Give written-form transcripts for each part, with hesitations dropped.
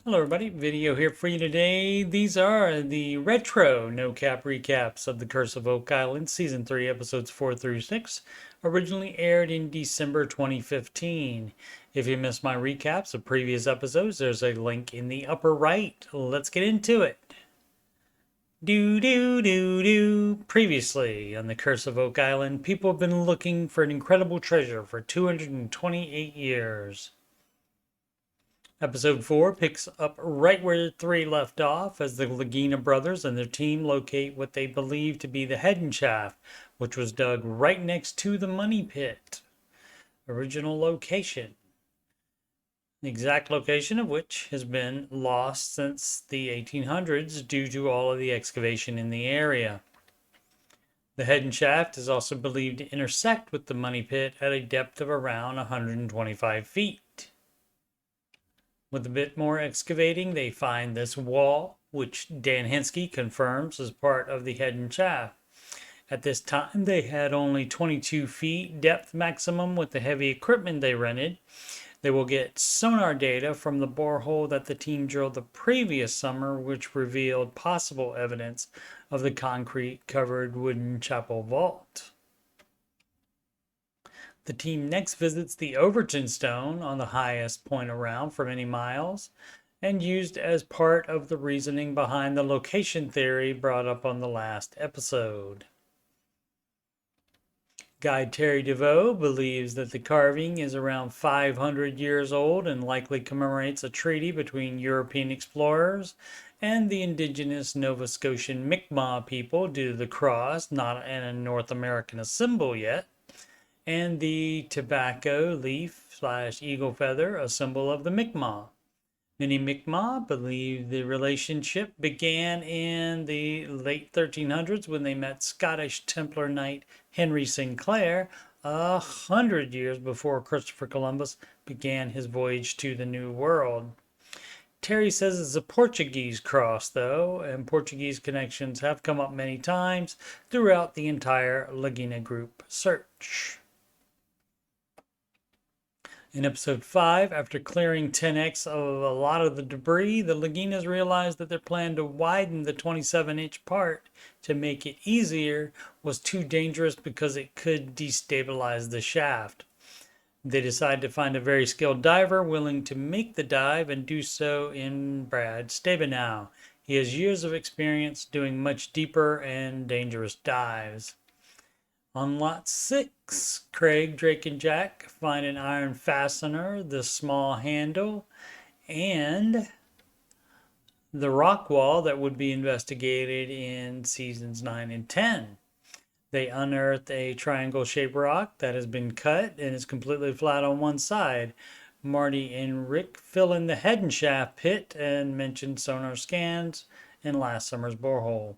Hello everybody, video here for you today. These are the retro no-cap recaps of The Curse of Oak Island, Season 3, Episodes 4 through 6, originally aired in December 2015. If you missed my recaps of previous episodes, there's a link in the upper right. Let's get into it. Previously on The Curse of Oak Island, people have been looking for an incredible treasure for 228 years. Episode 4 picks up right where 3 left off as the Lagina brothers and their team locate what they believe to be the hidden shaft, which was dug right next to the money pit. Original location. The exact location of which has been lost since the 1800s due to all of the excavation in the area. The hidden shaft is also believed to intersect with the money pit at a depth of around 125 feet. With a bit more excavating, they find this wall, which Dan Hinsky confirms is part of the hidden shaft. At this time, they had only 22 feet depth maximum with the heavy equipment they rented. They will get sonar data from the borehole that the team drilled the previous summer, which revealed possible evidence of the concrete-covered wooden chapel vault. The team next visits the Overton Stone on the highest point around for many miles, and used as part of the reasoning behind the location theory brought up on the last episode. Guide Terry DeVoe believes that the carving is around 500 years old and likely commemorates a treaty between European explorers and the indigenous Nova Scotian Mi'kmaq people due to the cross, not in a North American symbol yet, and the tobacco leaf / eagle feather, a symbol of the Mi'kmaq. Many Mi'kmaq believe the relationship began in the late 1300s when they met Scottish Templar knight Henry Sinclair 100 years before Christopher Columbus began his voyage to the New World. Terry says it's a Portuguese cross, though, and Portuguese connections have come up many times throughout the entire Lagina Group search. In episode 5, after clearing 10x of a lot of the debris, the Laginas realized that their plan to widen the 27-inch part to make it easier was too dangerous because it could destabilize the shaft. They decided to find a very skilled diver willing to make the dive and do so in Brad Stabenow. He has years of experience doing much deeper and dangerous dives. On lot 6, Craig, Drake, and Jack find an iron fastener, the small handle, and the rock wall that would be investigated in seasons 9 and 10. They unearth a triangle-shaped rock that has been cut and is completely flat on one side. Marty and Rick fill in the head and shaft pit and mention sonar scans in last summer's borehole.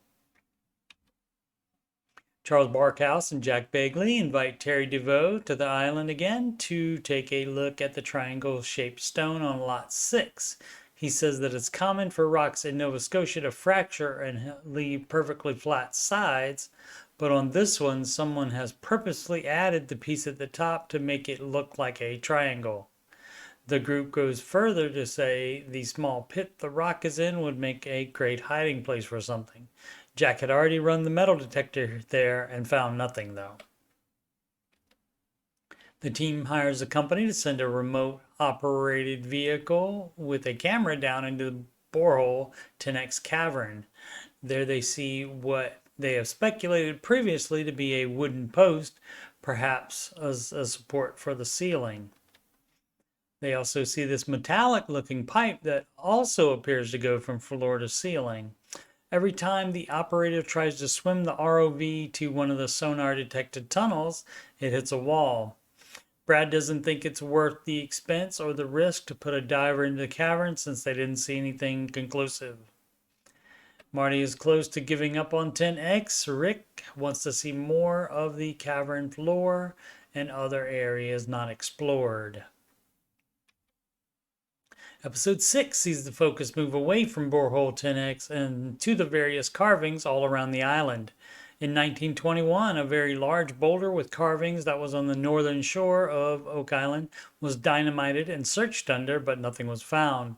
Charles Barkhouse and Jack Begley invite Terry DeVoe to the island again to take a look at the triangle-shaped stone on lot 6. He says that it's common for rocks in Nova Scotia to fracture and leave perfectly flat sides, but on this one, someone has purposely added the piece at the top to make it look like a triangle. The group goes further to say the small pit the rock is in would make a great hiding place for something. Jack had already run the metal detector there and found nothing, though. The team hires a company to send a remote operated vehicle with a camera down into the borehole 10x cavern. There they see what they have speculated previously to be a wooden post, perhaps as a support for the ceiling. They also see this metallic looking pipe that also appears to go from floor to ceiling. Every time the operator tries to swim the ROV to one of the sonar detected tunnels, it hits a wall. Brad doesn't think it's worth the expense or the risk to put a diver into the cavern since they didn't see anything conclusive. Marty is close to giving up on 10X. Rick wants to see more of the cavern floor and other areas not explored. Episode 6 sees the focus move away from borehole 10X and to the various carvings all around the island. In 1921, a very large boulder with carvings that was on the northern shore of Oak Island was dynamited and searched under, but nothing was found.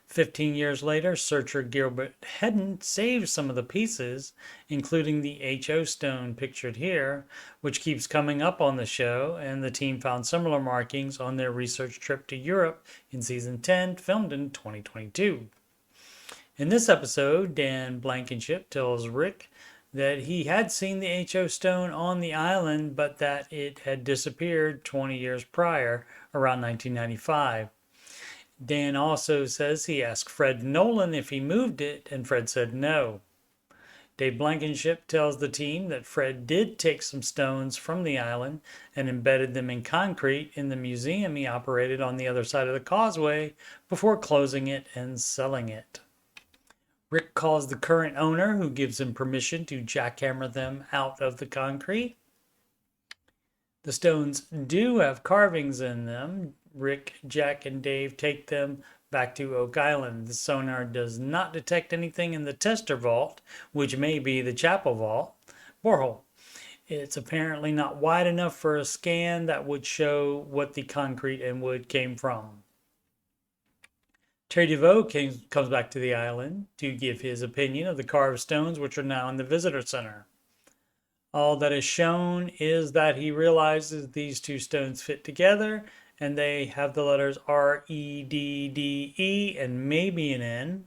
15 years later, searcher Gilbert Hedden saved some of the pieces, including the HO stone pictured here, which keeps coming up on the show, and the team found similar markings on their research trip to Europe in season 10, filmed in 2022. In this episode, Dan Blankenship tells Rick that he had seen the HO stone on the island, but that it had disappeared 20 years prior, around 1995. Dan also says he asked Fred Nolan if he moved it, and Fred said no. Dave Blankenship tells the team that Fred did take some stones from the island and embedded them in concrete in the museum he operated on the other side of the causeway before closing it and selling it. Rick calls the current owner, who gives him permission to jackhammer them out of the concrete. The stones do have carvings in them. Rick, Jack, and Dave take them back to Oak Island. The sonar does not detect anything in the tester vault, which may be the chapel vault borehole. It's apparently not wide enough for a scan that would show what the concrete and wood came from. Terry DeVoe comes back to the island to give his opinion of the carved stones, which are now in the visitor center. All that is shown is that he realizes these two stones fit together, and they have the letters R-E-D-D-E and maybe an N.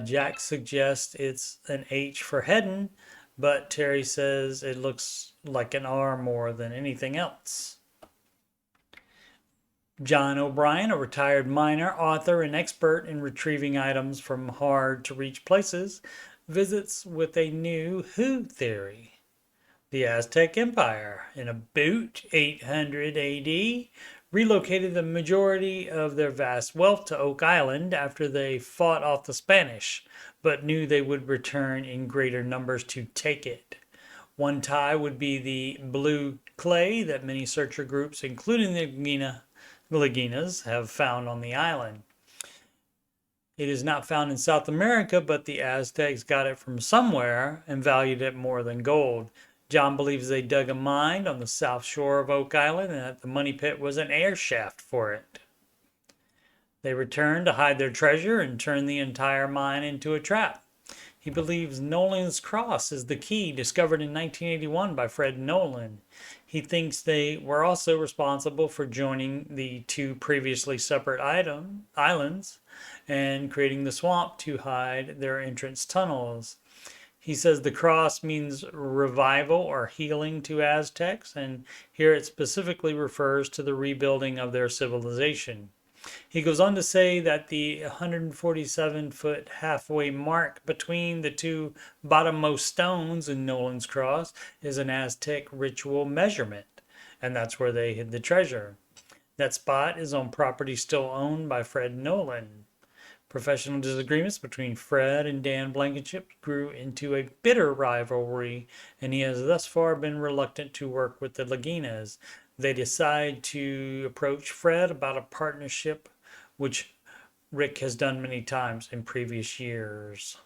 Jack suggests it's an H for Hedden, but Terry says it looks like an R more than anything else. John O'Brien, a retired miner, author, and expert in retrieving items from hard-to-reach places, visits with a new Who theory. The Aztec Empire, in about 800 AD, relocated the majority of their vast wealth to Oak Island after they fought off the Spanish, but knew they would return in greater numbers to take it. One tie would be the blue clay that many searcher groups, including the Laginas, have found on the island. It is not found in South America, but the Aztecs got it from somewhere and valued it more than gold. John believes they dug a mine on the south shore of Oak Island and that the money pit was an air shaft for it. They returned to hide their treasure and turned the entire mine into a trap. He believes Nolan's cross is the key discovered in 1981 by Fred Nolan. He thinks they were also responsible for joining the two previously separate islands and creating the swamp to hide their entrance tunnels. He says the cross means revival or healing to Aztecs, and here it specifically refers to the rebuilding of their civilization. He goes on to say that the 147-foot halfway mark between the two bottommost stones in Nolan's cross is an Aztec ritual measurement, and that's where they hid the treasure. That spot is on property still owned by Fred Nolan. Professional disagreements between Fred and Dan Blankenship grew into a bitter rivalry, and he has thus far been reluctant to work with the Laginas. They decide to approach Fred about a partnership, which Rick has done many times in previous years.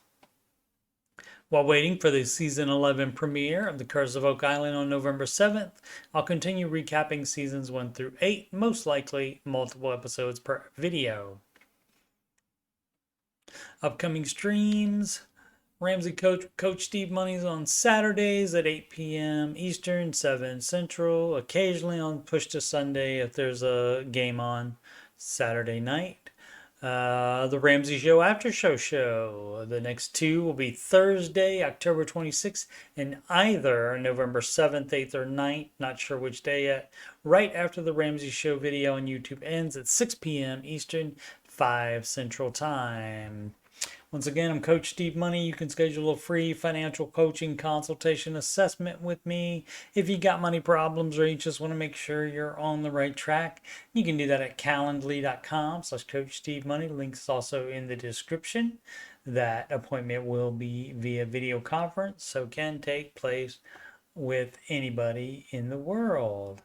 While waiting for the season 11 premiere of The Curse of Oak Island on November 7th, I'll continue recapping seasons 1 through 8, most likely multiple episodes per video. Upcoming streams: Ramsey Coach Steve Money's on Saturdays at 8 p.m. Eastern, 7 Central. Occasionally on Push to Sunday if there's a game on Saturday night. The Ramsey Show After Show. The next two will be Thursday, October 26th, and either November 7th, 8th, or 9th. Not sure which day yet. Right after the Ramsey Show video on YouTube ends at 6 p.m. Eastern, 5 Central Time. Once again, I'm Coach Steve Money. You can schedule a free financial coaching consultation assessment with me. If you got money problems or you just want to make sure you're on the right track, you can do that at calendly.com/Coach Steve Money. Links also in the description. That appointment will be via video conference, so can take place with anybody in the world.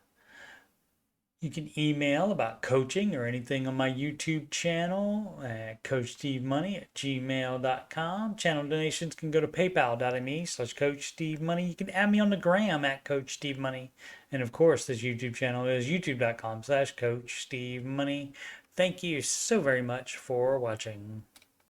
You can email about coaching or anything on my YouTube channel at CoachSteveMoney@gmail.com. Channel donations can go to paypal.me/CoachSteveMoney. You can add me on the gram at CoachSteveMoney. And of course, this YouTube channel is youtube.com/CoachSteveMoney. Thank you so very much for watching.